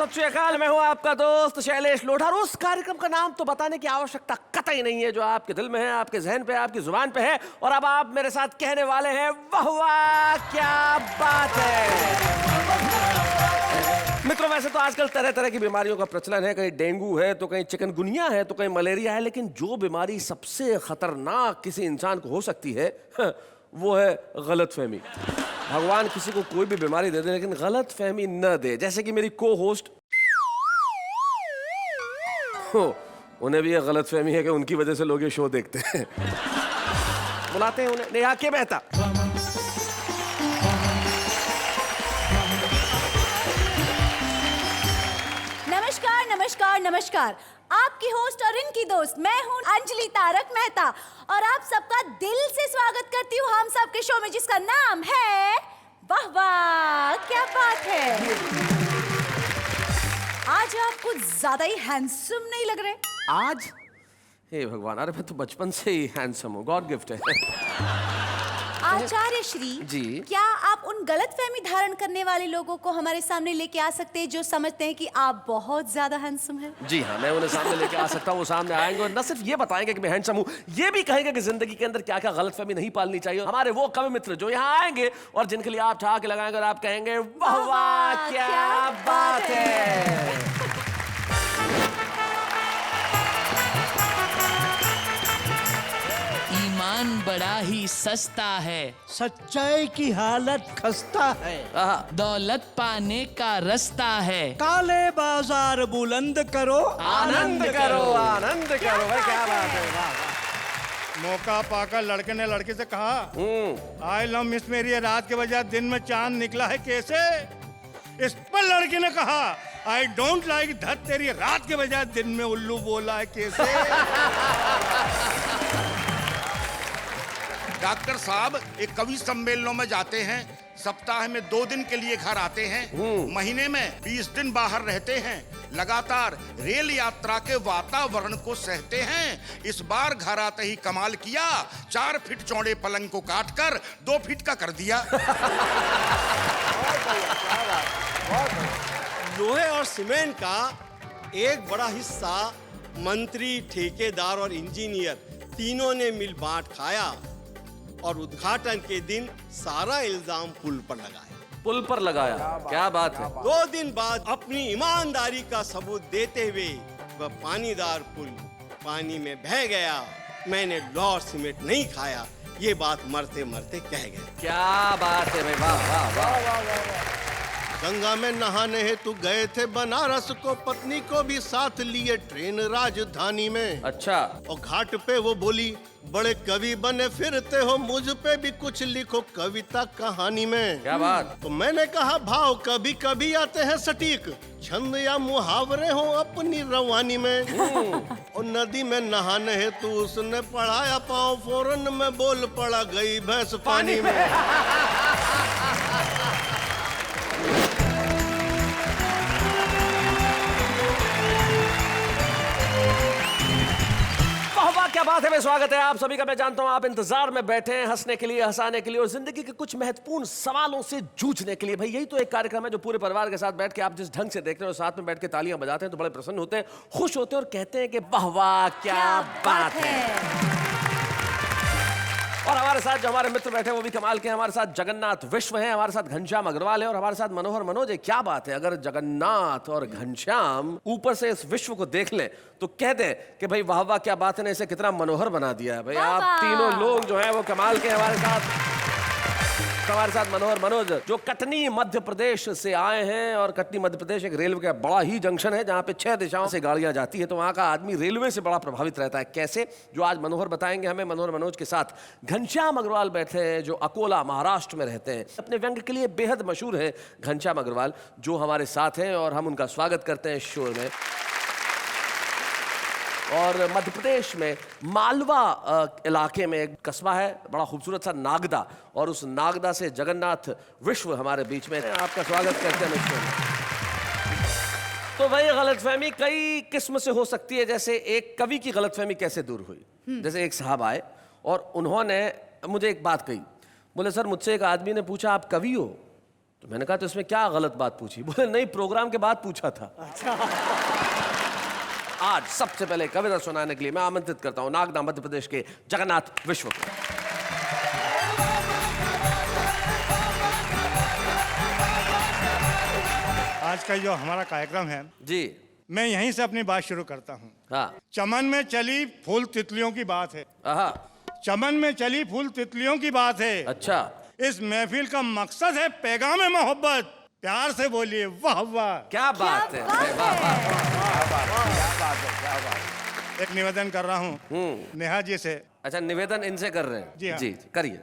सत श्री अकाल। मैं हूं आपका दोस्त शैलेश लोढ़ा। और उस कार्यक्रम का नाम तो बताने की आवश्यकता कतई नहीं है जो आपके दिल में है, आपके जहन पे है, आपकी जुबान पे है। और अब आप मेरे साथ कहने वाले हैं वाह वाह क्या बात है। मित्रों, वैसे तो आजकल तरह तरह की बीमारियों का प्रचलन है। कहीं डेंगू है तो कहीं चिकनगुनिया है तो कहीं मलेरिया है। लेकिन जो बीमारी सबसे खतरनाक किसी इंसान को हो सकती है वो है गलतफहमी। भगवान किसी को कोई भी बीमारी दे दे लेकिन गलतफहमी न दे। जैसे कि मेरी को होस्ट, उन्हें भी ये गलतफहमी है कि उनकी वजह से लोग ये शो देखते हैं। बुलाते हैं उन्हें, नेहा के मेहता। नमस्कार नमस्कार नमस्कार। आपकी होस्ट और इनकी दोस्त मैं हूं अंजलि तारक मेहता और आप सबका दिल से स्वागत करती हूं हम सबके शो में जिसका नाम है वाह वाह क्या बात है। आज आप कुछ ज्यादा ही हैंडसम नहीं लग रहे। आज हे भगवान, अरे मैं तो बचपन से ही हैंडसम हूँ, गॉड गिफ्ट है। आचार्य श्री जी, क्या आप उन गलतफहमी धारण करने वाले लोगों को हमारे सामने लेके आ सकते हैं जो समझते हैं कि आप बहुत ज्यादा हैंडसम हैं? जी हाँ, मैं उन्हें सामने लेके आ सकता हूँ। वो सामने आएंगे और न सिर्फ ये बताएंगे कि मैं हैंडसम हूँ, ये भी कहेंगे कि जिंदगी के अंदर क्या क्या गलतफहमी नहीं पालनी चाहिए। हमारे वो कवि मित्र जो यहाँ आएंगे और जिनके लिए आप ठहाके लगाएंगे और आप कहेंगे वाह वाह क्या बात है। ईमान बड़ा ही सस्ता है, सच्चाई की हालत खस्ता है, दौलत पाने का रास्ता है, काले बाजार बुलंद करो, आनंद करो आनंद करो। भाई क्या बात है, वाह वाह। मौका पाकर लड़के ने लड़की से कहा, आई लव मिस मेरी, रात के बजाय दिन में चांद निकला है कैसे? इस पर लड़की ने कहा, आई डोंट लाइक धत तेरी, रात के बजाय दिन में उल्लू बोला है कैसे? डॉक्टर साहब एक कवि सम्मेलनों में जाते हैं, सप्ताह में 2 दिन के लिए घर आते हैं, महीने में 20 दिन बाहर रहते हैं, लगातार रेल यात्रा के वातावरण को सहते हैं। इस बार घर आते ही कमाल किया, 4 फीट चौड़े पलंग को काटकर 2 फीट का कर दिया। लोहे और सीमेंट का एक बड़ा हिस्सा मंत्री, ठेकेदार और इंजीनियर तीनों ने मिल बांट खाया और उद्घाटन के दिन सारा इल्जाम पुल पर लगाया। पुल पर लगाया, क्या बात है। 2 दिन बाद अपनी ईमानदारी का सबूत देते हुए वह पानीदार पुल पानी में बह गया। मैंने लोहा और सीमेंट नहीं खाया, ये बात मरते मरते कह गए। क्या बात है भाई, वाह वाह वाह। गंगा में नहाने हेतु गए थे बनारस को, पत्नी को भी साथ लिए ट्रेन राजधानी में। अच्छा। और घाट पे वो बोली, बड़े कवि बने फिरते हो, मुझ पे भी कुछ लिखो कविता कहानी में। क्या बात। तो मैंने कहा, भाव कभी कभी आते हैं सटीक, छंद या मुहावरे हो अपनी रवानी में। और नदी में नहाने हेतु उसने पढ़ाया पाँव, फौरन में बोल पड़ा गई भैंस पानी में। क्या बात है। मैं स्वागत है आप सभी का। मैं जानता हूं आप इंतजार में बैठे हैं हंसने के लिए, हंसाने के लिए और जिंदगी के कुछ महत्वपूर्ण सवालों से जूझने के लिए। भाई यही तो एक कार्यक्रम है जो पूरे परिवार के साथ बैठ के आप जिस ढंग से देखते हैं और साथ में बैठ के तालियां बजाते हैं तो बड़े प्रसन्न होते हैं, खुश होते हैं और कहते हैं कि वाह वाह क्या बात है। और हमारे साथ जो हमारे मित्र बैठे हैं वो भी कमाल के हैं। हमारे साथ जगन्नाथ विश्व हैं, हमारे साथ घनश्याम अग्रवाल है और हमारे साथ मनोहर मनोज है। क्या बात है, अगर जगन्नाथ और घनश्याम ऊपर से इस विश्व को देख लें तो कह दें कि भाई वाह वाह क्या बात है ने इसे कितना मनोहर बना दिया है। भाई आप तीनों लोग जो हैं वो कमाल के हैं। हमारे साथ मनोहर मनोज जो कटनी मध्य प्रदेश से आए हैं और कटनी मध्य प्रदेश एक रेलवे का बड़ा ही जंक्शन है जहां पे 6 दिशाओं से गाड़ियां जाती है, तो वहां का आदमी रेलवे से बड़ा प्रभावित रहता है। कैसे, जो आज मनोहर बताएंगे हमें। मनोहर मनोज के साथ घनश्याम अग्रवाल बैठे हैं जो अकोला महाराष्ट्र में रहते हैं। अपने व्यंग के लिए बेहद मशहूर है घनश्याम अग्रवाल जो हमारे साथ हैं और हम उनका स्वागत करते हैं शो में। और मध्य प्रदेश में मालवा इलाके में एक कस्बा है बड़ा खूबसूरत सा नागदा, और उस नागदा से जगन्नाथ विश्व हमारे बीच में। आपका स्वागत करते हैं। तो भाई गलतफहमी कई किस्म से हो सकती है। जैसे एक कवि की गलतफहमी कैसे दूर हुई। जैसे एक साहब आए और उन्होंने मुझे एक बात कही, बोले सर मुझसे एक आदमी ने पूछा आप कवि हो? तो मैंने कहा तो इसमें क्या गलत बात पूछी? बोले नहीं, प्रोग्राम के बाद पूछा था। आज सबसे पहले कविता सुनाने के लिए मैं आमंत्रित करता हूं नागदा मध्य प्रदेश के जगन्नाथ विश्व को। आज का जो हमारा कार्यक्रम है, जी मैं यहीं से अपनी बात शुरू करता हूँ। हाँ। चमन में चली फूल तितलियों की बात है। आहा, चमन में चली फूल तितलियों की बात है। अच्छा। इस महफिल का मकसद है पैगाम मोहब्बत। प्यार से बोलिए वाह वाह। क्या बात है, एक निवेदन कर रहा हूँ नेहा जी से। अच्छा, निवेदन इनसे कर रहे हैं? जी हाँ। जी करिए।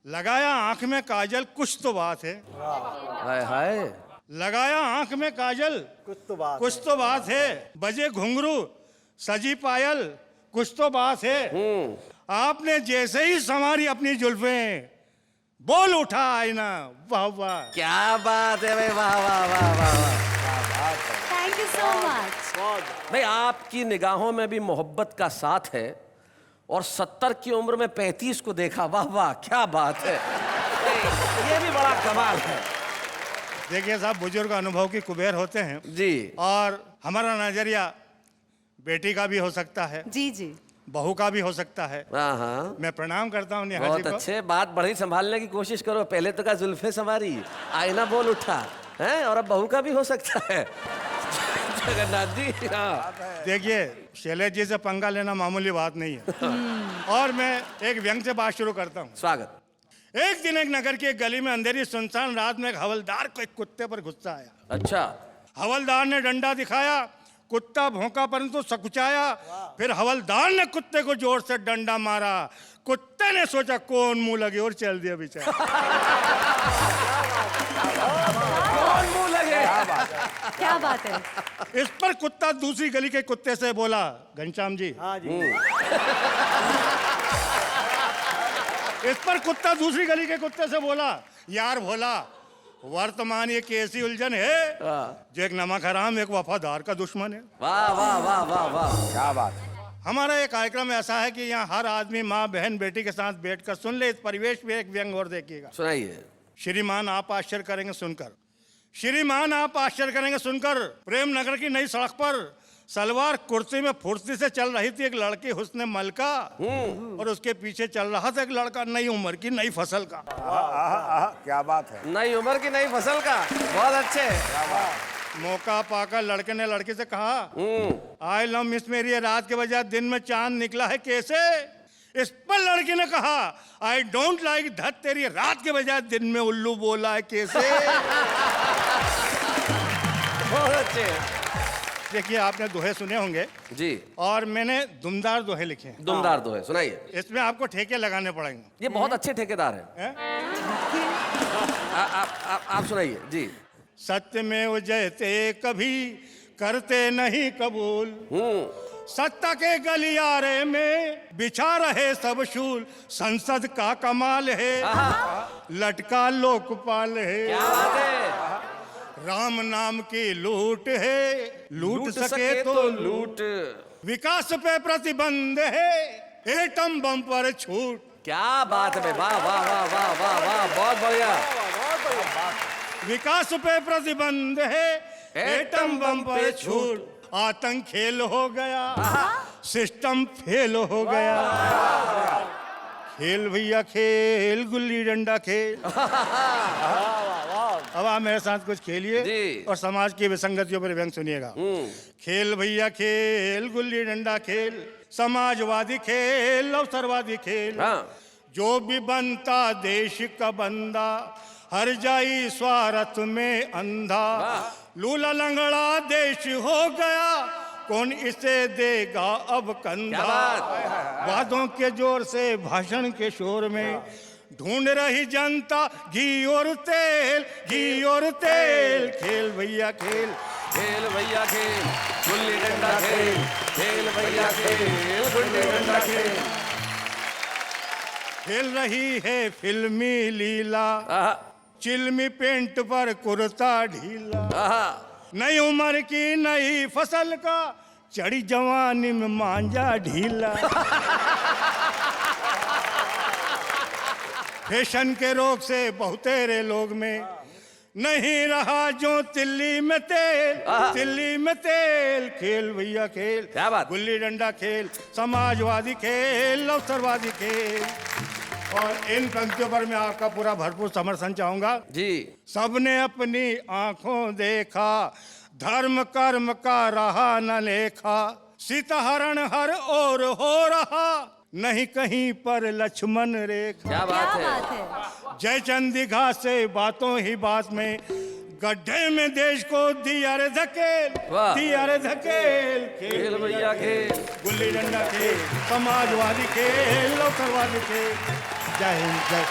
लगाया आंख में काजल कुछ तो बात है। हाय हाय। लगाया आंख में काजल कुछ तो बात है। बजे घुंघरू सजी पायल कुछ तो बात है। आपने जैसे ही संवारी अपनी जुल्फें, बोल उठा आईना वाह वाह। क्या बात है भाई, वाह वाह वाह वाह। Thank you so much. भाई आपकी निगाहों में भी मोहब्बत का साथ है और 70 की उम्र में 35 को देखा, वाह वाह क्या बात है। ये भी बड़ा कमाल है। देखिए साहब, बुजुर्ग अनुभव की कुबेर होते हैं जी। और हमारा नजरिया बेटी का भी हो सकता है, जी जी। बहू का भी हो सकता है। हाँ हाँ, मैं प्रणाम करता हूँ नेहा जी बहुत को। अच्छे। बात बढ़ी संभालने की कोशिश करो। पहले तो का जुल्फे संवारी, आईना बोल उठा है, और अब बहू का भी हो सकता है। जगन्नाथ जी। हाँ। देखिए, शैलेश जी से पंगा लेना मामूली बात नहीं है। और मैं एक व्यंग से बात शुरू करता हूँ। स्वागत। एक दिन एक नगर की एक गली में अंधेरी सुनसान रात में एक हवलदार को एक कुत्ते पर गुस्सा आया। अच्छा। हवलदार ने डंडा दिखाया, कुत्ता भौंका परंतु सकुचाया। फिर हवलदार ने कुत्ते को जोर से डंडा मारा। कुत्ते ने सोचा कौन मुंह लगे और चल दिया बेचारा। कौन मुंह लगे? क्या बात है। इस पर कुत्ता दूसरी गली के कुत्ते से बोला, घनश्याम जी। हाँ जी। इस पर कुत्ता दूसरी गली के कुत्ते से बोला, यार भोला, वर्तमान ये कैसी उलझन है जो एक नमक हराम एक वफादार का दुश्मन है। वाह वाह वाह वाह वाह, क्या बात है। हमारा ये कार्यक्रम ऐसा है कि यहाँ हर आदमी माँ बहन बेटी के साथ बैठकर सुन ले। इस परिवेश में एक व्यंग और देखिएगा। सुनाइए। श्रीमान आप आश्चर्य करेंगे सुनकर। श्रीमान आप आश्चर्य करेंगे सुनकर, प्रेम नगर की नई सड़क पर सलवार कुर्सी में फुर्ती से चल रही थी एक लड़की हुस्ने मलका, और उसके पीछे चल रहा था एक लड़का नई उम्र की नई फसल का। क्या बात है। नई उम्र की नई फसल का, बहुत अच्छे। मौका पाकर लड़के ने लड़की से कहा, आई लव मिस मेरी, ये रात के बजाय दिन में चांद निकला है कैसे? इस पर लड़की ने कहा, आई डोंट लाइक धत तेरी, रात के बजाय दिन में उल्लू बोला है कैसे? बहुत अच्छे। देखिए, आपने दोहे सुने होंगे जी, और मैंने दुमदार दोहे लिखे हैं। दुमदार दोहे सुनाइए। इसमें आपको ठेके लगाने पड़ेंगे। ये बहुत अच्छे ठेकेदार हैं। आप सुनाइए जी। सत्य में उजयते कभी करते नहीं कबूल, सत्ता के गलियारे में बिछा रहे सब शूल, संसद का कमाल है लटका लोकपाल है, क्या बात है। राम नाम की लूट है, लूट सके तो लूट, विकास पे प्रतिबंध है, एटम बम पर छूट। क्या बात है भाई, वाह वाह वाह वाह वाह वाह, बहुत बढ़िया। विकास पे प्रतिबंध है, एटम बम पर छूट, आतंक खेल हो गया, सिस्टम फेल हो गया, खेल भैया खेल, गुल्ली डंडा खेल। अब आप मेरे साथ कुछ खेलिए और समाज की विसंगतियों पर व्यंग सुनिएगा। खेल भैया खेल, गुल्ली डंडा खेल, समाजवादी खेल, अवसरवादी खेल, जो भी बनता देश का बंदा, हर जाई स्वार्थ में अंधा, लूला लंगड़ा देश हो गया, कौन इसे देगा अब कंधा। वादों के जोर से भाषण के शोर में ढूंढ रही जनता घी और तेल, घी और तेल, खेल भैया खेल, खेल भैया खेल, गुल्ली डंडा खेल, खेल भैया खेल, गुल्ली डंडा खेल। खेल रही है फिल्मी लीला, चिल्मी पेंट पर कुर्ता ढीला, नई उम्र की नई फसल का, चढ़ी जवानी में मांझा ढीला। फैशन के रोग से बहुतेरे लोग में नहीं रहा जो तिल्ली में तेल, तिल्ली में तेल, खेल भैया खेल, क्या बात? गुल्ली डंडा खेल, समाजवादी खेल, अवसरवादी खेल। और इन पंक्तियों पर मैं आपका पूरा भरपूर समर्थन चाहूंगा जी। सबने अपनी आंखों देखा, धर्म कर्म का रहा न लेखा, सीताहरण हर ओर हो रहा, नहीं कहीं पर लक्ष्मण रेखा। क्या क्या बात है? बात है? जयचंद दीघा से बातों ही बात में गड्ढे में देश को दिया रे धकेल, वाह। दिया रे धकेल, खेल भैया खेल। गुल्ली डंडा खेल, समाजवादी खेल, अवसरवादी खेल। जय हिंद, जय।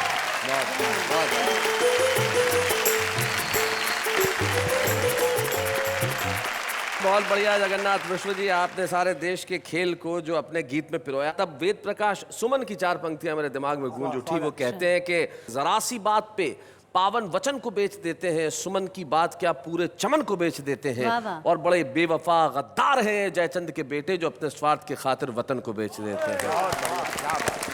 बहुत बढ़िया जगन्नाथ मिश्र जी, आपने सारे देश के खेल को जो अपने गीत में पिरोया। तब वेद प्रकाश सुमन की 4 पंक्तियां मेरे दिमाग में गूंज उठी। वो कहते हैं कि जरा सी बात पे पावन वचन को बेच देते हैं, सुमन की बात क्या पूरे चमन को बेच देते हैं। वाह वाह। और बड़े बेवफा गद्दार हैं जयचंद के बेटे जो अपने स्वार्थ के खातिर वतन को बेच देते हैं।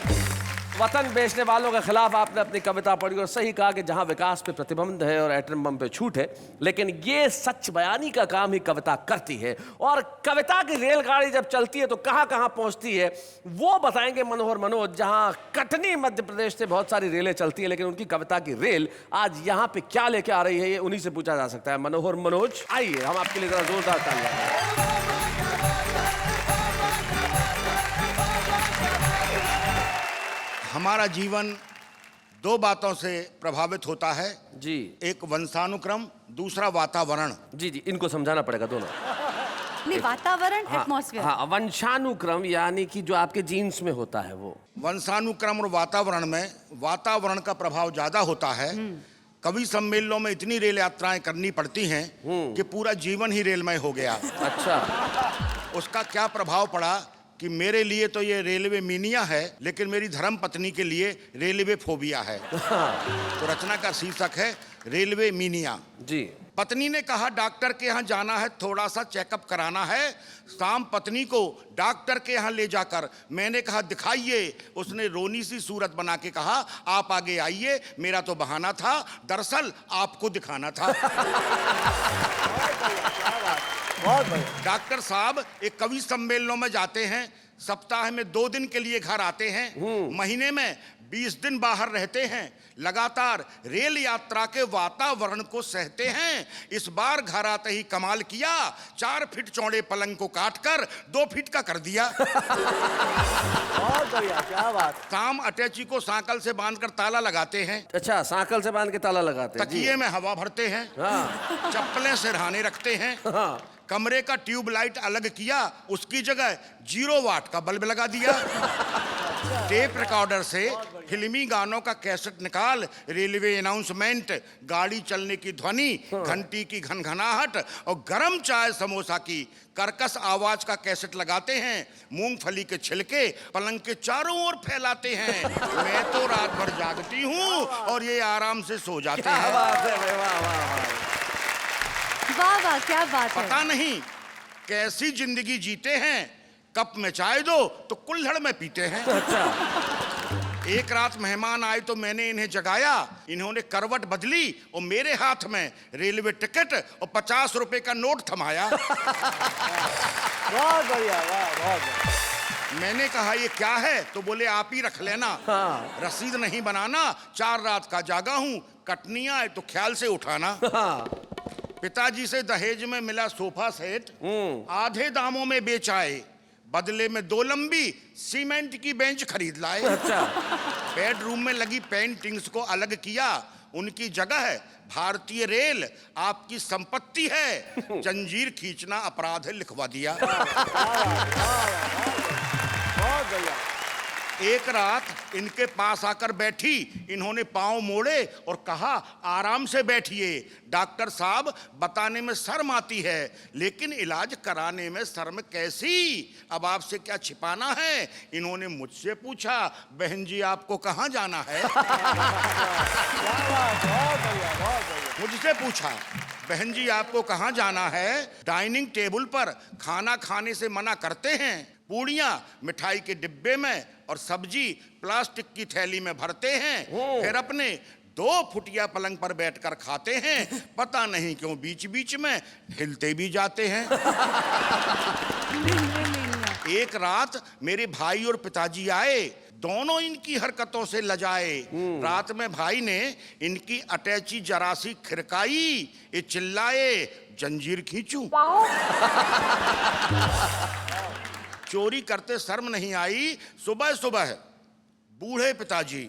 वतन बेचने वालों के खिलाफ आपने अपनी कविता पढ़ी और सही कहा कि जहां विकास पे प्रतिबंध है और एटम बम पे छूट है, लेकिन ये सच बयानी का काम ही कविता करती है। और कविता की रेलगाड़ी जब चलती है तो कहां कहां पहुंचती है वो बताएंगे मनोहर मनोज। जहां कटनी मध्य प्रदेश से बहुत सारी रेलें चलती है, लेकिन उनकी कविता की रेल आज यहां पे क्या लेके आ रही है ये उन्हीं से पूछा जा सकता है। मनोहर मनोज, आइए हम आपके लिए जरा जोरदार तालियां। हमारा जीवन 2 बातों से प्रभावित होता है जी एक वंशानुक्रम, दूसरा वातावरण। जी जी, इनको समझाना पड़ेगा दोनों। नहीं, वातावरण, हाँ, एटमॉस्फेयर। हाँ, वंशानुक्रम यानी कि जो आपके जीन्स में होता है वो। वंशानुक्रम और वातावरण में वातावरण का प्रभाव ज्यादा होता है। कवि सम्मेलनों में इतनी रेल यात्राएं करनी पड़ती हैं कि पूरा जीवन ही रेलमय हो गया। अच्छा। उसका क्या प्रभाव पड़ा कि मेरे लिए तो ये रेलवे मीनिया है, लेकिन मेरी धर्म पत्नी के लिए रेलवे फोबिया है। तो रचना का शीर्षक है रेलवे मीनिया। जी। पत्नी ने कहा डॉक्टर के यहाँ जाना है, थोड़ा सा चेकअप कराना है। शाम पत्नी को डॉक्टर के यहाँ ले जाकर मैंने कहा दिखाइए। उसने रोनी सी सूरत बना के कहा आप आगे आइए, मेरा तो बहाना था, दरअसल आपको दिखाना था। डॉक्टर साहब एक कवि सम्मेलनों में जाते हैं, सप्ताह में 2 दिन के लिए घर आते हैं, महीने में 20 दिन बाहर रहते हैं, लगातार रेल यात्रा के वातावरण को सहते हैं। इस बार घर आते ही कमाल किया, 4 फीट चौड़े पलंग को काटकर 2 फीट का कर दिया। बहुत बढ़िया, क्या बात। शाम अटैची को सांकल से बांधकर ताला लगाते हैं। अच्छा, सांकल से बांध के ताला लगाते हैं। तकिए में हवा भरते हैं। हाँ। चप्पलें सिरहाने रखते हैं। हाँ। कमरे का ट्यूबलाइट अलग किया, उसकी जगह 0 वाट का बल्ब लगा दिया। टेप रिकॉर्डर से फिल्मी गानों का कैसेट निकाल, रेलवे अनाउंसमेंट, गाड़ी चलने की ध्वनि, घंटी की घनघनाहट और गरम चाय समोसा की कर्कश आवाज का कैसेट लगाते हैं। मूंगफली के छिलके पलंग के चारों ओर फैलाते हैं। मैं तो रात भर जागती हूँ और ये आराम से सो जाते हैं। क्या बात है, वाह वाह वाह। वाह वाह, क्या बात है। पता नहीं कैसी जिंदगी जीते हैं, कप में चाय दो तो कुल्हड़ में पीते हैं। अच्छा। एक रात मेहमान आए तो मैंने इन्हें जगाया, इन्होंने करवट बदली और मेरे हाथ में रेलवे टिकट और 50 रुपए का नोट थमाया। बहुत बढ़िया, वाह, बहुत बढ़िया। मैंने कहा ये क्या है, तो बोले आप ही रख लेना। हाँ। रसीद नहीं बनाना, 4 रात का जागा हूँ, कटनी आए तो ख्याल से उठाना। हाँ। पिताजी से दहेज में मिला सोफा सेट, आधे दामों में बेच आए, बदले में 2 लंबी सीमेंट की बेंच खरीद लाए। अच्छा। बेडरूम में लगी पेंटिंग्स को अलग किया, उनकी जगह भारतीय रेल आपकी संपत्ति है, जंजीर खींचना अपराध है लिखवा दिया। एक रात इनके पास आकर बैठी, इन्होंने पांव मोड़े और कहा आराम से बैठिए, डॉक्टर साहब बताने में शर्म आती है लेकिन इलाज कराने में शर्म कैसी, अब आपसे क्या छिपाना है। इन्होंने मुझसे पूछा बहन जी आपको कहाँ जाना है। मुझसे पूछा बहन जी आपको कहाँ जाना है। डाइनिंग टेबल पर खाना खाने से मना करते हैं, पूड़ियाँ मिठाई के डिब्बे में और सब्जी प्लास्टिक की थैली में भरते हैं, फिर अपने 2 फुटिया पलंग पर बैठकर खाते हैं, पता नहीं क्यों बीच बीच में हिलते भी जाते हैं। एक रात मेरे भाई और पिताजी आए, दोनों इनकी हरकतों से लजाए। रात में भाई ने इनकी अटैची जरा सी खिरकाई, ये चिल्लाए, जंजीर खींचूं। चोरी करते शर्म नहीं आई। सुबह सुबह बूढ़े पिताजी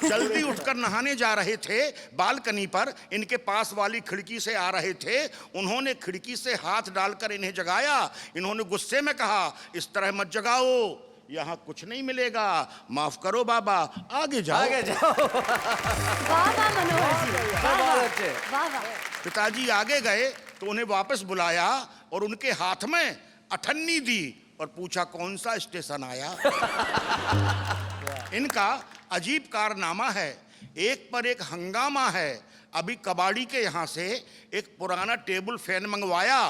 जल्दी उठकर नहाने जा रहे थे। बालकनी पर इनके पास वाली खिड़की से आ रहे थे। उन्होंने खिड़की से हाथ डालकर इन्हें जगाया। इन्होंने गुस्से में कहा, इस तरह मत जगाओ, यहाँ कुछ नहीं मिलेगा, माफ करो बाबा, आगे जाओ। आगे जाओ। वाह वाह मनोहर जी, वाह बहुत अच्छे। वाह वाह। पिताजी आगे गए तो उन्हें वापस बुलाया और उनके हाथ में अठन्नी दी और पूछा, कौन सा स्टेशन आया। इनका अजीब कारनामा है, एक पर एक हंगामा है। अभी कबाड़ी के यहाँ से एक पुराना टेबल फैन मंगवाया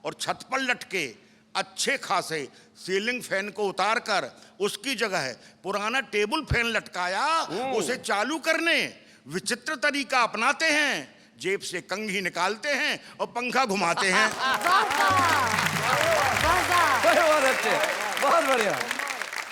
और छत पर लटके अच्छे खासे सीलिंग फैन को उतारकर उसकी जगह पुराना टेबल फैन लटकाया। उसे चालू करने विचित्र तरीका अपनाते हैं, जेब से कंघी निकालते हैं और पंखा घुमाते हैं। बहुत अच्छे, बहुत बढ़िया।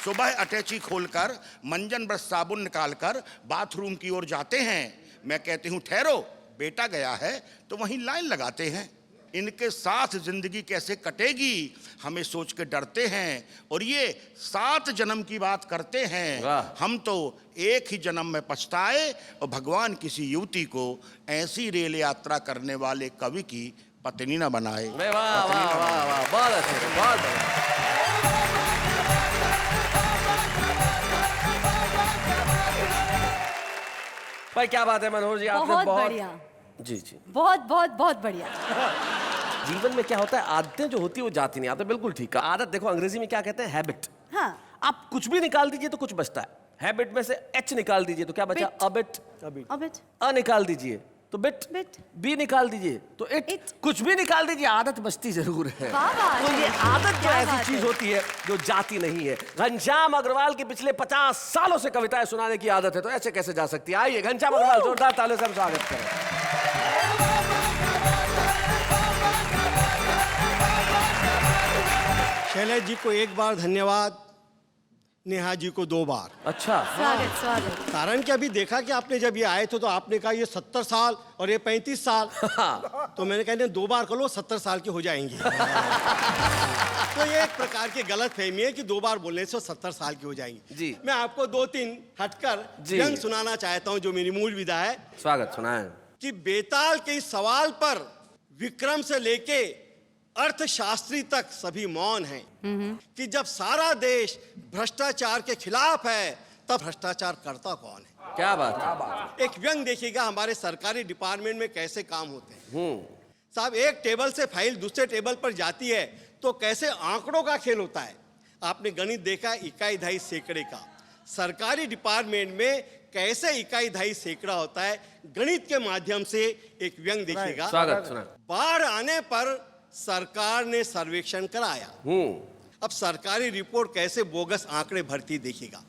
सुबह अटैची खोलकर मंजन ब्रश साबुन निकालकर बाथरूम की ओर जाते हैं। मैं कहती हूँ, ठहरो, बेटा गया है, तो वहीं लाइन लगाते हैं। इनके साथ जिंदगी कैसे कटेगी हमें सोच के डरते हैं और ये 7 जन्म की बात करते हैं। हम तो एक ही जन्म में पछताए और भगवान किसी युवती को ऐसी रेल यात्रा करने वाले कवि की पत्नी न बनाए। वाह वाह वाह वाह, बहुत अच्छे, बहुत बढ़िया। भाई क्या बात है मनोहर जी, आपने बहुत बहुत बढ़िया। जी जी। बहुत बहुत बहुत बढ़िया। जीवन में क्या होता है, आदतें जो होती है वो जाती नहीं। आपने बिल्कुल ठीक कहा। आदत देखो अंग्रेजी में क्या कहते हैं, हैबिट। हाँ। आप कुछ भी निकाल दीजिए तो कुछ बचता है। हैबिट में से एच निकाल दीजिए तो क्या बचा, Bit. अबिट। अबिट। अ निकाल दीजिए तो बिट। Bit. बी निकाल दीजिए तो इट। It. कुछ भी निकाल दीजिए, आदत बचती जरूर है। वाह वाह। तो ये आदत जो क्या ऐसी बात चीज है। होती है जो जाती नहीं है। घनश्याम अग्रवाल की पिछले 50 सालों से कविताएं सुनाने की आदत है, तो ऐसे कैसे जा सकती है। आइए घनश्याम अग्रवाल, जोरदार तालियों से हम स्वागत करें। शैलेश जी को एक बार धन्यवाद, नेहा जी को 2 बार। अच्छा, स्वागत स्वागत। कारण कि अभी देखा कि आपने जब ये आए थे तो आपने कहा ये 70 साल और ये 35 साल। तो मैंने कहा 2 बार कर लो, 70 साल के हो जाएंगे। तो ये एक प्रकार की गलत फहमी है कि 2 बार बोलने से 70 साल की हो जाएंगी। जी। मैं आपको 2-3 हटकर जी। व्यंग सुनाना चाहता हूँ, जो मेरी मूल विधा है। स्वागत, सुनाएं। कि बेताल के इस सवाल पर विक्रम से लेके अर्थशास्त्री तक सभी मौन हैं कि जब सारा देश भ्रष्टाचार के खिलाफ है तब भ्रष्टाचार करता कौन है। क्या बात है। एक व्यंग देखिएगा हमारे सरकारी डिपार्टमेंट में कैसे काम होते हैं। साहब, एक टेबल से फाइल दूसरे टेबल पर जाती है तो कैसे आंकड़ों का खेल होता है। आपने गणित देखा, इकाई दहाई सैकड़े का। सरकारी डिपार्टमेंट में कैसे इकाई दहाई सैकड़ा होता है, गणित के माध्यम से एक व्यंग देखिएगा। स्वागत, सुना। बाढ़ आने पर सरकार ने सर्वेक्षण कराया। अब सरकारी रिपोर्ट कैसे बोगस आंकड़े भरती देखिएगा।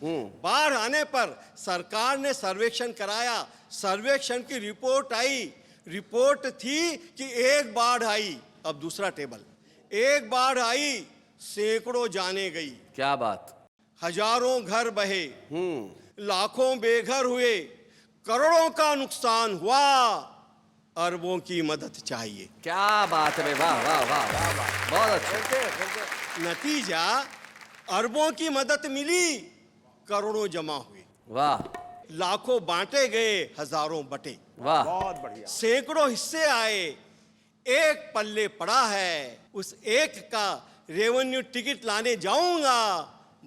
बाढ़ आने पर सरकार ने सर्वेक्षण कराया, सर्वेक्षण की रिपोर्ट आई। रिपोर्ट थी कि एक बाढ़ आई। अब दूसरा टेबल, एक बाढ़ आई, सैकड़ों जाने गई। क्या बात। हजारों घर बहे, लाखों बेघर हुए, करोड़ों का नुकसान हुआ, अरबों की मदद चाहिए। क्या बात है, वाह वाह वाह वाह, बहुत अच्छा। नतीजा, अरबों की मदद मिली, करोड़ों जमा हुए, वाह लाखों बांटे गए, हजारों बटे, वाह, बहुत बढ़िया। सैकड़ों हिस्से आए, एक पल्ले पड़ा है, उस एक का रेवेन्यू टिकट लाने जाऊंगा,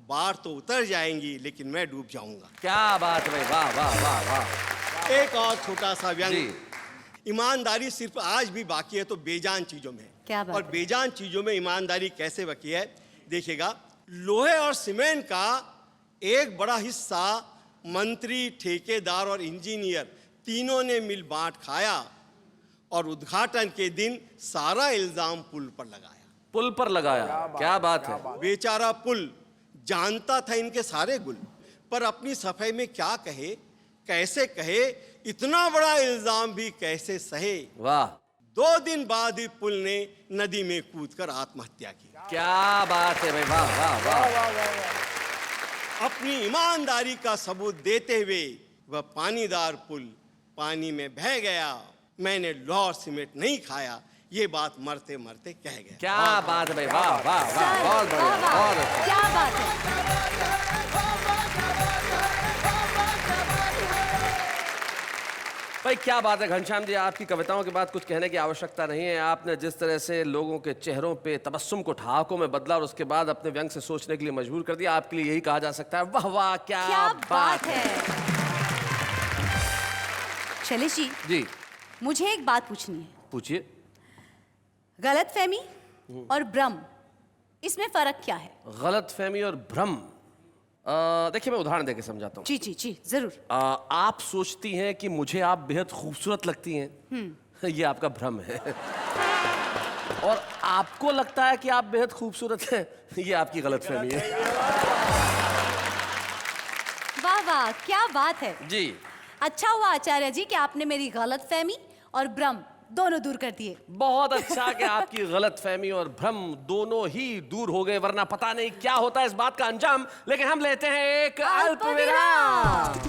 बाढ़ तो उतर जाएंगी लेकिन मैं डूब जाऊंगा। क्या बात है, वाह वाह वाह वाह। एक और छोटा सा व्यंग। जी। ईमानदारी सिर्फ आज भी बाकी है तो बेजान चीजों में। क्या बात और है। बेजान चीजों में ईमानदारी कैसे बाकी है देखिएगा। लोहे और सीमेंट का एक बड़ा हिस्सा मंत्री, ठेकेदार और इंजीनियर तीनों ने मिल बांट खाया और उद्घाटन के दिन सारा इल्जाम पुल पर लगाया। पुल पर लगाया, क्या बात है। बेचारा पुल जानता था इनके सारे गुल, पर अपनी सफाई में क्या कहे, कैसे कहे, इतना बड़ा इल्जाम भी कैसे सहे। वाह, 2 दिन बाद ही पुल ने नदी में कूदकर आत्महत्या की। क्या बात है भाई, वाह वाह वाह। अपनी ईमानदारी का सबूत देते हुए वह पानीदार पुल पानी में बह गया। मैंने लोहा और सीमेंट नहीं खाया, ये बात मरते मरते कह गया। क्या बात है भाई, वाह वाह वाह, सर, बहुत बढ़िया, वाह, वाह, बहुत अच्छा। क्या बात है। भाई क्या बात है घनश्याम जी, आपकी कविताओं के बाद कुछ कहने की आवश्यकता नहीं है। आपने जिस तरह से लोगों के चेहरों पे तबस्सुम को ठहाकों में बदला और उसके बाद अपने व्यंग से सोचने के लिए मजबूर कर दिया, आपके लिए यही कहा जा सकता है, वाह वाह क्या बात है। शैलेश जी। मुझे एक बात पूछनी है। पूछिए। गलतफहमी और भ्रम, इसमें फर्क क्या है? गलतफहमी और भ्रम, देखिए मैं उदाहरण देके समझाता हूँ। जी जी जी जरूर। आप सोचती हैं कि मुझे आप बेहद खूबसूरत लगती हैं, ये आपका भ्रम है। और आपको लगता है कि आप बेहद खूबसूरत हैं, ये आपकी गलतफहमी है। वाह वाह क्या बात है। जी। अच्छा हुआ आचार्य जी कि आपने मेरी गलतफहमी और भ्रम दोनों दूर कर दिए। बहुत अच्छा कि आपकी गलतफहमी और भ्रम दोनों ही दूर हो गए, वरना पता नहीं क्या होता है इस बात का अंजाम। लेकिन हम लेते हैं एक अल्प विराम।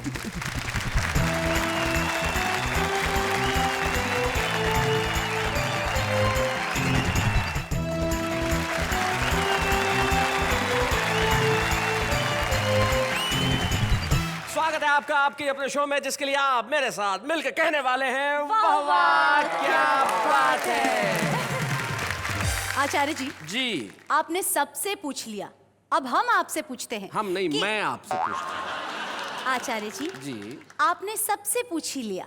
स्वागत है आपका आपके अपने शो में, जिसके लिए आप मेरे साथ मिलकर कहने वाले हैं वाह वाह क्या बात है। आचार्य जी जी। आपने सबसे पूछ लिया, अब हम आपसे पूछते हैं। हम नहीं, कि- मैं आपसे पूछता हूँ। आचार्य जी जी। आपने सबसे पूछ ही लिया,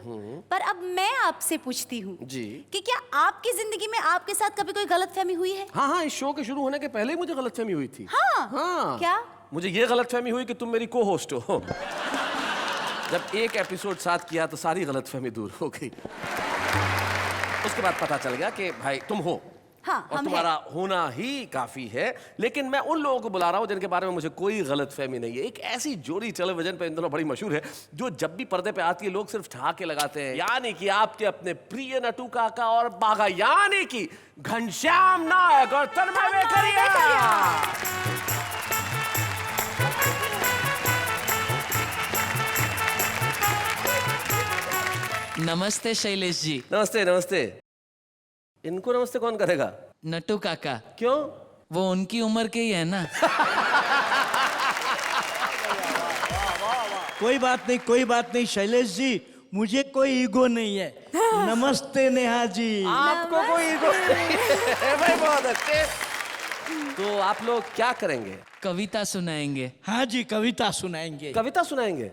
पर अब मैं आपसे पूछती हूँ जी। कि क्या आपकी जिंदगी में आपके साथ कभी कोई गलतफहमी हुई है? हाँ हाँ, इस शो के शुरू होने के पहले ही मुझे गलतफहमी हुई थी। हाँ। हाँ। क्या? मुझे ये गलतफहमी हुई कि तुम मेरी को होस्ट हो। जब एक एपिसोड साथ किया तो सारी गलतफहमी दूर हो गई। उसके बाद पता चल गया कि भाई तुम हो, हाँ, और हम तुम्हारा होना ही काफी है। लेकिन मैं उन लोगों को बुला रहा हूं जिनके बारे में मुझे कोई गलतफहमी नहीं है। एक ऐसी जोड़ी टेलीविजन पे इन दिनों बड़ी मशहूर है, जो जब भी पर्दे पे आती है लोग सिर्फ ठहाके लगाते हैं, यानी कि आपके अपने प्रिय नटू काका और बाघा, यानी कि घनश्याम नायक और तन्मय वेकरिया। नमस्ते शैलेश जी। नमस्ते नमस्ते। इनको नमस्ते कौन करेगा? नटू काका। क्यों? वो उनकी उम्र के ही है ना। कोई बात नहीं शैलेश जी, मुझे कोई ईगो नहीं है। नमस्ते नेहा जी। आपको कोई ईगो नहीं है भाई, बहुत अच्छे। तो आप लोग क्या करेंगे? कविता सुनाएंगे। हाँ जी, कविता सुनाएंगे। कविता सुनाएंगे?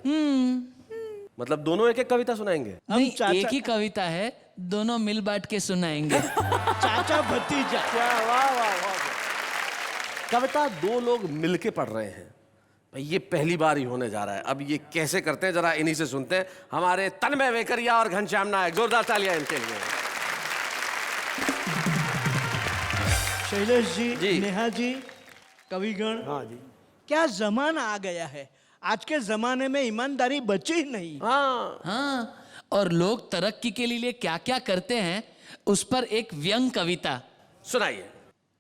मतलब दोनों एक एक कविता सुनाएंगे? नहीं, चाचा- एक ही कविता है, दोनों मिल बांट के सुनाएंगे। चाचा भतीजा। कविता दो लोग मिलके पढ़ रहे हैं भाई, ये पहली बार ही होने जा रहा है। अब ये कैसे करते हैं जरा इन्हीं से सुनते हैं। हमारे तन्मय वेकरिया और घनश्याम नायक, जोरदार तालियां इनके लिए। शैलेश जी, जी। नेहा जी, कविगण। हाँ जी। क्या जमाना आ गया है, आज के जमाने में ईमानदारी बची ही नहीं। हाँ। हाँ, और लोग तरक्की के लिए क्या क्या करते हैं उस पर एक व्यंग कविता सुनाइए।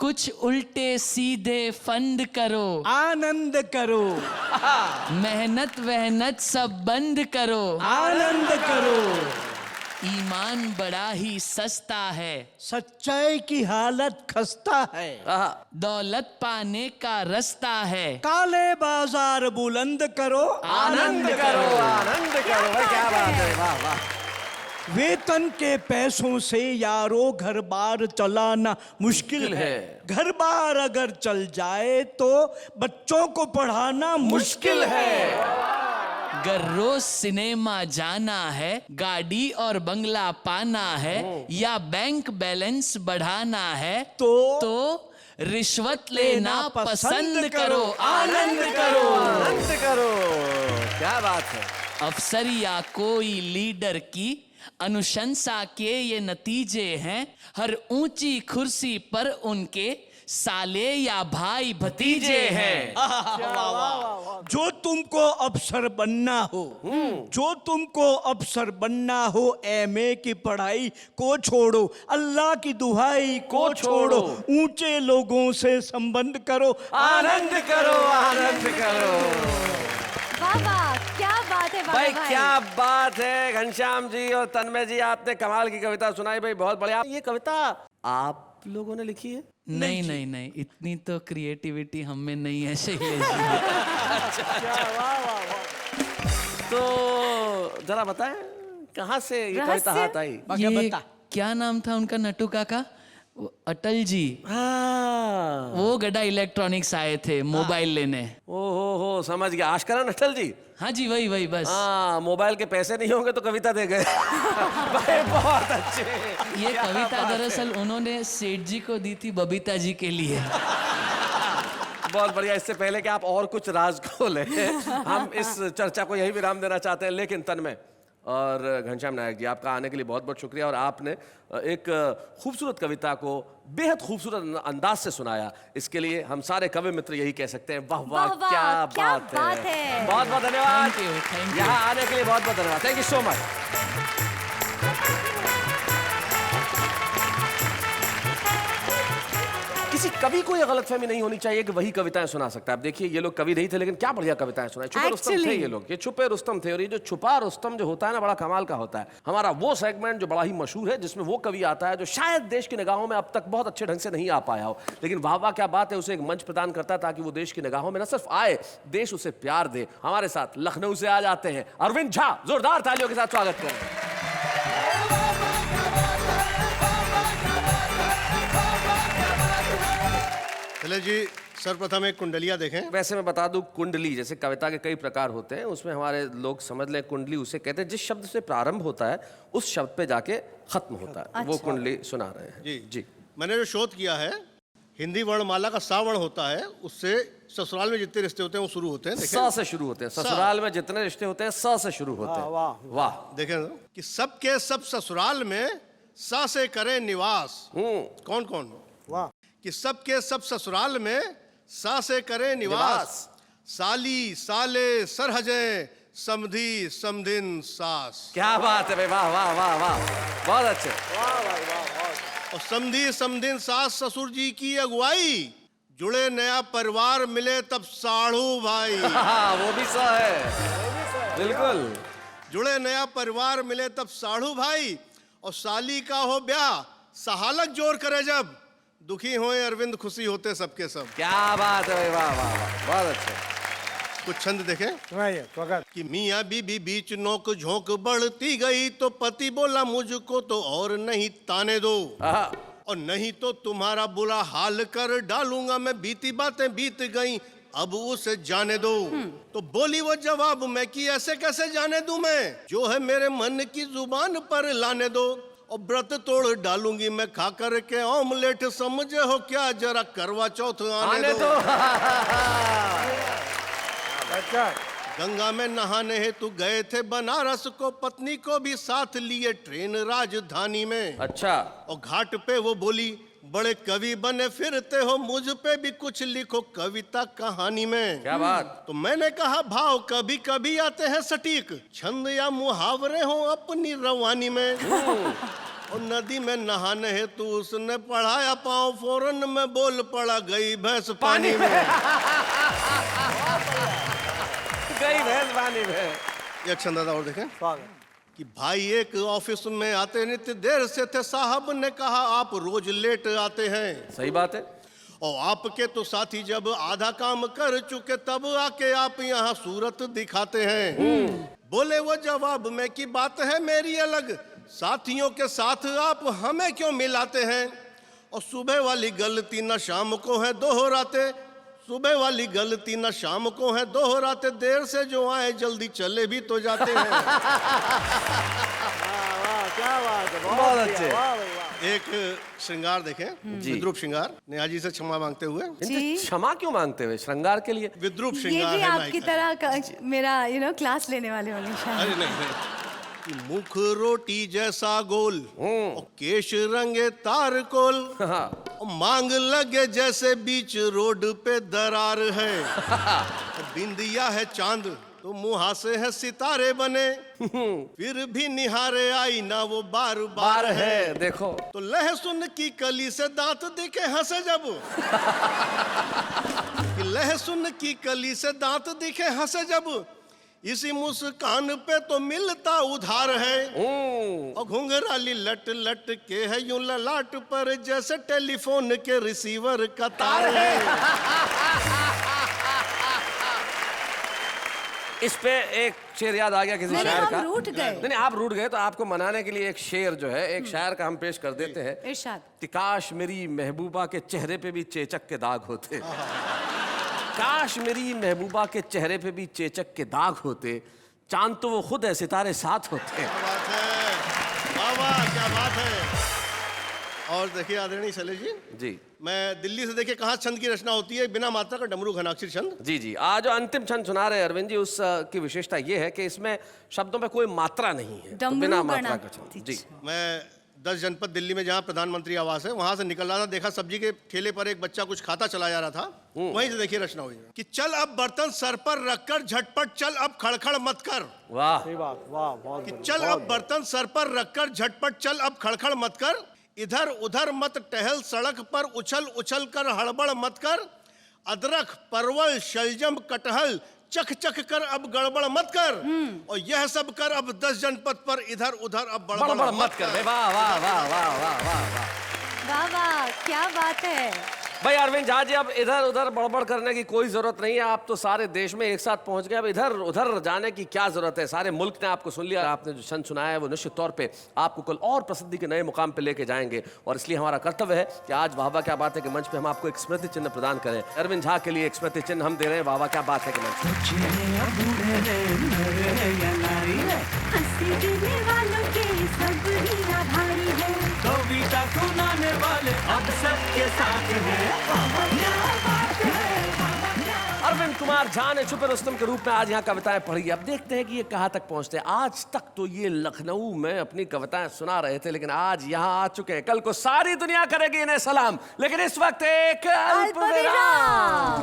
कुछ उल्टे सीधे फंड करो, आनंद करो, मेहनत वहनत सब बंद करो, आनंद करो। ईमान बड़ा ही सस्ता है, सच्चाई की हालत खस्ता है, आहा, दौलत पाने का रास्ता है, काले बाजार बुलंद करो, आनंद करो, आनंद करो भाई, क्या बात है, वाह वाह। वेतन के पैसों से यारो घर बार चलाना मुश्किल है। घर बार अगर चल जाए तो बच्चों को पढ़ाना मुश्किल है। अगर रोज सिनेमा जाना है, गाड़ी और बंगला पाना है, या बैंक बैलेंस बढ़ाना है, तो रिश्वत लेना पसंद करो, आनंद करो, आनंद करो, क्या बात है। अफसर या कोई लीडर की अनुशंसा के ये नतीजे हैं, हर ऊंची कुर्सी पर उनके साले या भाई भतीजे हैं। जो तुमको अफसर बनना हो, जो तुमको अफसर बनना हो, एमए की पढ़ाई को छोड़ो, अल्लाह की दुहाई को छोड़ो, ऊंचे लोगों से संबंध करो, आनंद करो, आनंद करो। वाह वाह, क्या बात है भाई क्या बात है घनश्याम जी और तन्मय जी, आपने कमाल की कविता सुनाई भाई, बहुत बढ़िया। ये कविता आप लोगों ने लिखी है? नहीं नहीं नहीं, इतनी तो क्रिएटिविटी हम में नहीं है शैलेश जी। तो जरा बताएं कहाँ से ये कविता हाथ आई? ये क्या नाम था उनका, नटू काका? वो अटल जी। हाँ। वो गड्ढा इलेक्ट्रॉनिक्स आए थे मोबाइल लेने। हो समझ गया, आशकरण अटल जी। हाँ जी, वही वही बस। हाँ, मोबाइल के पैसे नहीं होंगे तो कविता दे गए। भाई बहुत अच्छे। ये कविता दरअसल उन्होंने सेठ जी को दी थी बबीता जी के लिए। बहुत बढ़िया। इससे पहले कि आप और कुछ राज खोलें, हम इस चर्चा को यही विराम देना चाहते हैं। लेकिन तन्मय और घनश्याम नायक जी, आपका आने के लिए बहुत बहुत शुक्रिया। और आपने एक खूबसूरत कविता को बेहद खूबसूरत अंदाज से सुनाया, इसके लिए हम सारे कवि मित्र यही कह सकते हैं, वाह वाह, क्या बात है। बहुत बहुत धन्यवाद। Thank you. यहाँ आने के लिए बहुत बहुत धन्यवाद। Thank you so much. किसी कवि को यह गलतफहमी नहीं होनी चाहिए कि वही कविताएं सुना सकता है। आप देखिए, ये लोग कवि नहीं थे लेकिन क्या बढ़िया कविताएं सुनाई। छुपे रुस्तम थे ये लोग, ये छुपे रुस्तम थे। और ये जो छुपा रुस्तम जो होता है ना, बड़ा कमाल का होता है। हमारा वो सेगमेंट जो बड़ा ही मशहूर है, जिसमें वो कवि आता है जो शायद देश की निगाहों में अब तक बहुत अच्छे ढंग से नहीं आ पाया हो, लेकिन वाह वाह क्या बात है, उसे एक मंच प्रदान करता है ताकि वो देश की निगाहों में न सिर्फ आए, देश उसे प्यार दे। हमारे साथ लखनऊ से आ जाते हैं अरविंद झा, जोरदार तालियों के साथ स्वागत करें। चले जी, सर्वप्रथम एक कुंडलिया देखें। वैसे मैं बता दूं, कुंडली जैसे कविता के कई प्रकार होते हैं, उसमें हमारे लोग समझ लें कुंडली उसे कहते हैं जिस शब्द से प्रारंभ होता है उस शब्द पे जाके खत्म होता है। अच्छा। वो कुंडली सुना रहे हैं। जी जी। मैंने जो शोध किया है, हिंदी वर्णमाला का सा वर्ण होता है, उससे ससुराल में जितने रिश्ते होते हैं वो शुरू होते हैं। स से शुरू होते हैं। ससुराल में जितने रिश्ते होते हैं स से शुरू होते हैं। वाह। देखें तो, कि सबके सब ससुराल में सा से करें निवास। कौन कौन? वाह। कि सबके सब ससुराल में सा से करें निवास, साली साले सरहजे समधी समधिन सास। क्या बात है भाई, वाह वाह वाह वाह, बहुत अच्छे। और समधी समधिन सास ससुर जी की अगुवाई, जुड़े नया परिवार मिले तब साढ़ू भाई। वो भी सा है, बिल्कुल। जुड़े नया परिवार मिले तब साढ़ू भाई, और साली का हो ब्याह सहालक जोर करे जब, दुखी होए अरविंद खुशी होते सबके सब। क्या बात है भाई, वाह वाह वाह, बहुत अच्छे। कुछ छंद देखें। कि मियाँ बीबी बीच नोक झोंक बढ़ती गई, तो पति बोला मुझको तो और नहीं ताने दो, और नहीं तो तुम्हारा बुरा हाल कर डालूंगा मैं, बीती बातें बीत गई अब उसे जाने दो। तो बोली वो जवाब में कि ऐसे कैसे जाने दूं मैं, जो है मेरे मन की जुबान पर लाने दो, और व्रत तोड़ डालूंगी मैं खा कर के ऑमलेट, समझे हो क्या जरा करवा चौथ आने दो। गंगा में नहाने हेतु गए थे बनारस को, पत्नी को भी साथ लिए ट्रेन राजधानी में। अच्छा। और घाट पे वो बोली बड़े कवि बने फिरते हो, मुझ पे भी कुछ लिखो कविता कहानी में। क्या बात। तो मैंने कहा भाव कभी कभी आते हैं सटीक, छंद या मुहावरे हो अपनी रवानी में। और नदी में नहाने हेतु उसने पढ़ाया पाँव, फौरन में बोल पड़ा गई भैंस पानी में। गई भैंस पानी में। एक छंद और देखें। कि भाई एक ऑफिस में आते नित्य देर से थे, साहब ने कहा आप रोज लेट आते हैं। सही बात है। और आपके तो साथी जब आधा काम कर चुके तब आके आप यहाँ सूरत दिखाते हैं। बोले वो जवाब में कि बात है मेरी अलग, साथियों के साथ आप हमें क्यों मिलाते हैं, और सुबह वाली गलती न शाम को है दोहराते, सुबह वाली गलती न शाम को है दोहराते, देर से जो आए जल्दी चले भी तो जाते हैं। क्या बात है, बहुत अच्छे। एक श्रृंगार देखें, विद्रूप श्रृंगार, नेहा जी से क्षमा मांगते हुए। जी। क्षमा क्यों मांगते हुए? श्रृंगार के लिए? विद्रूप ये श्रृंगार भी है आपकी तरह मेरा क्लास लेने वाले होंगे शायद। अरे नहीं। कि मुख रोटी जैसा गोल, और केश रंगे तारकोल, मांग लगे जैसे बीच रोड पे दरार है। बिंदिया है चांद तो मुहासे है सितारे बने, फिर भी निहारे आई ना वो बार बार है। देखो तो लहसुन की कली से दांत दिखे हंसे जब, कि लहसुन की कली से दांत दिखे हंसे जब, इसी मुस्कान पे तो मिलता उधार है। और घुंघराली लट लट के है यूं ललाट पर जैसे टेलीफोन के रिसीवर का तार है। इस पे एक शेर याद आ गया किसी नहीं, शायर हम का। रूठ गए। नहीं आप रूठ गए तो आपको मनाने के लिए एक शेर जो है एक शायर का हम पेश कर देते हैं। इरशाद। कि काश मेरी महबूबा के चेहरे पे भी चेचक के दाग होते, काश मेरी महबूबा के चेहरे पे भी चेचक के दाग होते, चांद तो वो खुद है सितारे साथ होते। क्या बात है, वाह वाह क्या बात है। और देखिए आदरणीय शैलेश जी मैं दिल्ली से देखिए कहाँ छंद की रचना होती है, बिना मात्रा का डमरू घनाक्षरी छंद। जी आज जो अंतिम छंद सुना रहे हैं अरविंद जी, उस की विशेषता ये है कि इसमें शब्दों में कोई मात्रा नहीं है, तो बिना मात्रा का छंद। जी मैं 10 जनपद दिल्ली में जहाँ प्रधानमंत्री आवास है वहां से निकल रहा था, देखा सब्जी के ठेले पर एक बच्चा कुछ खाता चला जा रहा था। वहीं से देखिए रचना हुई कि चल अब बर्तन सर पर रखकर झटपट चल अब खड़खड़ मत कर। वाह कि चल अब बर्तन सर पर रखकर झटपट चल अब खड़खड़ मत कर, इधर उधर मत टहल सड़क पर उछल उछल कर हड़बड़ मत कर, अदरक परवल शलजम कटहल चख चख कर अब गड़बड़ मत कर, और यह सब कर अब 10 जनपद पर इधर उधर अब बड़बड़ मत कर। वाह वाह वाह वाह वाह वाह वाह वाह क्या बात है। भाई अरविंद झा जी, अब इधर उधर बड़बड़ करने की कोई जरूरत नहीं है, आप तो सारे देश में एक साथ पहुंच गए, अब इधर उधर जाने की क्या जरूरत है। सारे मुल्क ने आपको सुन लिया, आपने जो छंद सुनाया है वो निश्चित तौर पे आपको कल और प्रसिद्धि के नए मुकाम पे लेके जाएंगे, और इसलिए हमारा कर्तव्य है कि आज वाह वाह क्या बात है कि मंच पे हम आपको एक स्मृति चिन्ह प्रदान करें। अरविंद झा के लिए एक स्मृति चिन्ह हम दे रहे हैं, वाह वाह क्या बात है कि मंच अरविंद कुमार झा ने छुपे रुस्तम के रूप में आज यहाँ कविताएं पढ़ी। अब देखते हैं कि ये कहाँ तक पहुँचते हैं। आज तक तो ये लखनऊ में अपनी कविताएं सुना रहे थे, लेकिन आज यहाँ आ चुके हैं। कल को सारी दुनिया करेगी इन्हें सलाम, लेकिन इस वक्त एक अल्पविराम।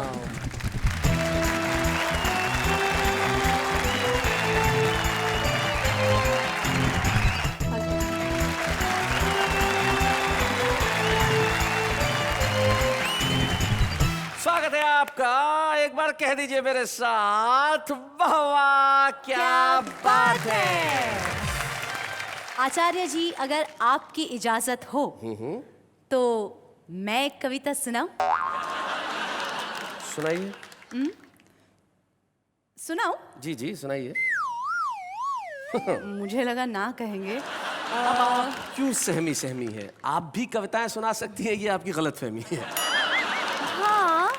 स्वागत है आपका, एक बार कह दीजिए मेरे साथ, वाह वाह क्या बात है। आचार्य जी अगर आपकी इजाजत हो तो मैं एक कविता सुनाऊं? सुनाइए। सुनाऊं? जी जी सुनाइए। मुझे लगा ना कहेंगे। क्यों सहमी सहमी है, आप भी कविताएं सुना सकती हैं, ये आपकी गलतफहमी है। हाँ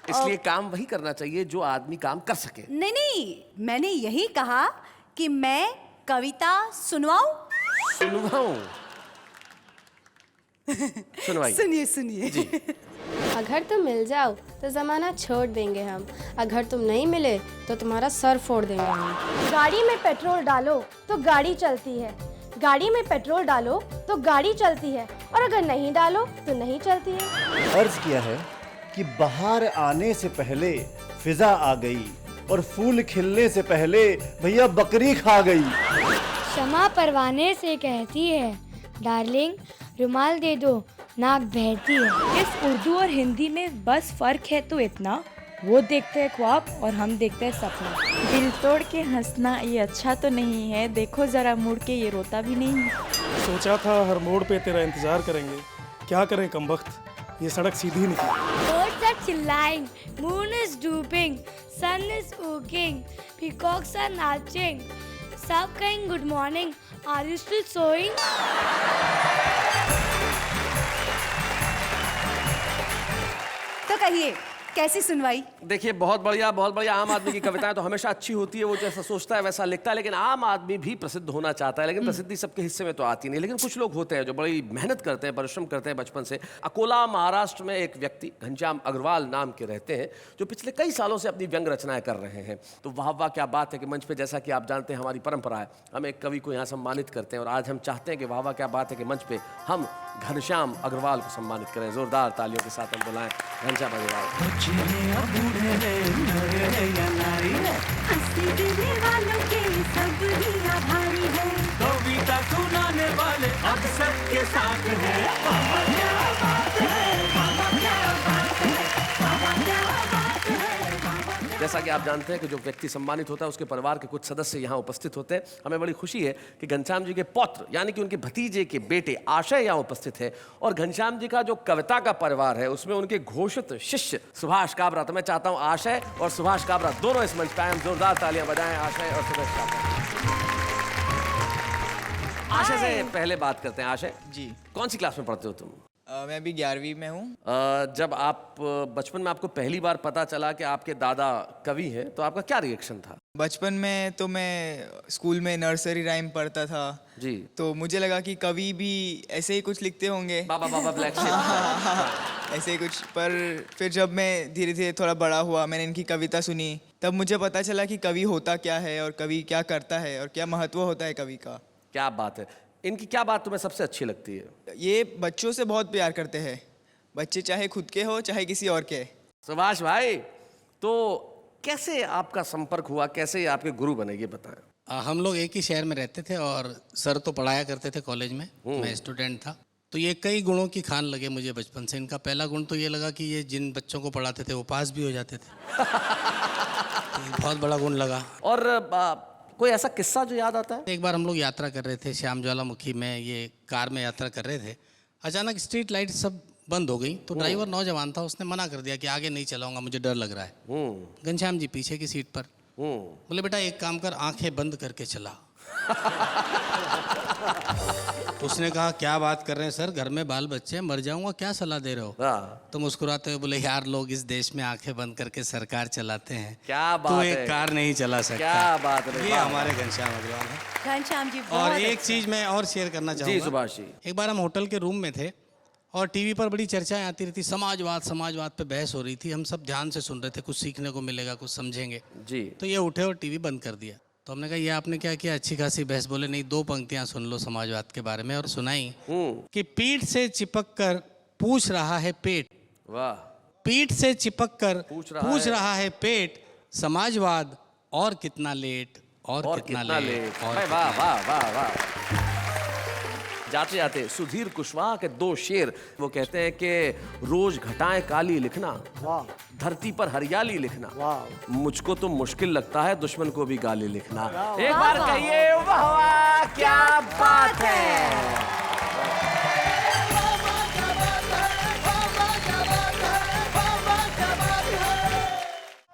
इसलिए काम वही करना चाहिए जो आदमी काम कर सके। नहीं नहीं, मैंने यही कहा कि मैं कविता सुनवाऊं। सुनवाऊं? सुनवाइए। सुनिए सुनिए जी। अगर तुम मिल जाओ तो जमाना छोड़ देंगे हम, अगर तुम नहीं मिले तो तुम्हारा सर फोड़ देंगे हम। गाड़ी में पेट्रोल डालो तो गाड़ी चलती है, गाड़ी में पेट्रोल डालो तो गाड़ी चलती है, और अगर नहीं डालो तो नहीं चलती है। अर्ज किया है कि बाहर आने से पहले फिजा आ गई, और फूल खिलने से पहले भैया बकरी खा गई। शमा परवाने से कहती है, डार्लिंग रुमाल दे दो, नाक बहती है। इस उर्दू और हिंदी में बस फर्क है तो इतना, वो देखते हैं ख्वाब और हम देखते हैं सपना। दिल तोड़ के हंसना ये अच्छा तो नहीं है, देखो जरा मुड़ के ये रोता भी नहीं है। सोचा था हर मोड़ पे तेरा इंतजार करेंगे, क्या करें कमबख्त, ये सड़क सीधी निकली। Birds are chilling, moon is drooping, sun is ooking, peacocks are नाचिंग, सब कहें good morning, are you still sowing? तो कहिए कैसी सुनवाई? देखिए बहुत बढ़िया। आम आदमी की कविताएं तो हमेशा अच्छी होती है, वो जैसा सोचता है वैसा लिखता है, लेकिन आम आदमी भी प्रसिद्ध होना चाहता है, लेकिन प्रसिद्धि सबके हिस्से में तो आती नहीं। लेकिन कुछ लोग होते हैं जो बड़ी मेहनत करते हैं, परिश्रम करते हैं बचपन से। अकोला महाराष्ट्र में एक व्यक्ति घनश्याम अग्रवाल नाम के रहते हैं, जो पिछले कई सालों से अपनी व्यंग रचनाएं कर रहे हैं। तो वाह वाह क्या बात है कि मंच पे, जैसा कि आप जानते हैं हमारी परंपरा है, हम एक कवि को यहाँ सम्मानित करते हैं, और आज हम चाहते हैं कि वाह वाह क्या बात है कि मंच पे हम घनश्याम अग्रवाल को सम्मानित करें। जोरदार तालियों के साथ हम बुलाएं घनश्याम अग्रवाल। कविता सुनाने वाले अब सबके साथ है। जैसा कि आप जानते हैं कि जो व्यक्ति सम्मानित होता है उसके परिवार के कुछ सदस्य यहाँ उपस्थित होते हैं। हमें बड़ी खुशी है कि घनश्याम जी के पौत्र यानी कि उनके भतीजे के बेटे आशय यहाँ उपस्थित है, और घनश्याम जी का जो कविता का परिवार है उसमें उनके घोषित शिष्य सुभाष काबरा। तो मैं चाहता हूँ आशय और सुभाष काबरा दोनों इस मंच पे आए, जोरदार तालियां बजाएं आशय और सुभाष काबरा। आशय से पहले बात करते हैं। आशय जी, कौन सी क्लास में पढ़ते हो तुम? मैं अभी 11वीं में हूँ। जब आप बचपन में आपको पहली बार पता चला कि आपके दादा कवि हैं, तो आपका क्या रिएक्शन था? बचपन में तो मैं स्कूल में नर्सरी राइम पढ़ता था जी, तो मुझे लगा कि कवि भी ऐसे ही कुछ लिखते होंगे, बाबा ब्लैक शिप ऐसे ही कुछ। पर फिर जब मैं धीरे धीरे थोड़ा बड़ा हुआ, मैंने इनकी कविता सुनी, तब मुझे पता चला कि कवि होता क्या है और कवि क्या करता है और क्या महत्व होता है कवि का। क्या बात है। इनकी क्या बात तुम्हें सबसे अच्छी लगती है? ये बच्चों से बहुत प्यार करते हैं, बच्चे चाहे खुद के हो चाहे किसी और के। सुभाष भाई, तो कैसे आपका संपर्क हुआ, कैसे आपके गुरु बने, ये बताएं। हम लोग एक ही शहर में रहते थे और सर तो पढ़ाया करते थे कॉलेज में, मैं स्टूडेंट था। तो ये कई गुणों की खान लगे मुझे बचपन से। इनका पहला गुण तो ये लगा कि ये जिन बच्चों को पढ़ाते थे वो पास भी हो जाते थे। तो बहुत बड़ा गुण लगा। और कोई ऐसा किस्सा जो याद आता है? एक बार हम लोग यात्रा कर रहे थे श्याम ज्वालामुखी में, ये कार में यात्रा कर रहे थे। अचानक स्ट्रीट लाइट सब बंद हो गई, तो ड्राइवर नौजवान था, उसने मना कर दिया कि आगे नहीं चलाऊंगा, मुझे डर लग रहा है। घनश्याम जी पीछे की सीट पर बोले, बेटा एक काम कर, आंखें बंद करके चला। उसने कहा, क्या बात कर रहे हैं सर, घर में बाल बच्चे हैं, मर जाऊंगा, क्या सलाह दे रहे हो? तो मुस्कुराते हुए बोले, यार लोग इस देश में आंखें बंद करके सरकार चलाते हैं, क्या बात तो है, एक कार नहीं चला सकता। क्या बात है। ये हमारे घनश्याम अग्रवाल है। घनश्याम जी और एक चीज मैं और शेयर करना चाहूँगा। जी सुभाष जी। एक बार हम होटल के रूम में थे और टीवी पर बड़ी चर्चाएं आती रहती, समाजवाद पे बहस हो रही थी। हम सब ध्यान से सुन रहे थे, कुछ सीखने को मिलेगा, कुछ समझेंगे जी। तो ये उठे और टीवी बंद कर दिया। तो हमने कहा, ये आपने क्या किया, अच्छी खासी बहस। बोले, नहीं, 2 पंक्तियां सुन लो समाजवाद के बारे में। और सुनाई कि पीठ से चिपक कर पूछ रहा है पेट, वाह, पीठ से चिपक कर पूछ रहा है पेट, समाजवाद और कितना लेट, और कितना लेट। वाह वाह वाह वाह। जाते जाते सुधीर कुशवाहा के 2 शेर, वो कहते हैं कि रोज घटाएं काली लिखना, धरती पर हरियाली लिखना, मुझको तो मुश्किल लगता है दुश्मन को भी गाली लिखना। एक बार कहिए वाह वाह क्या बात है।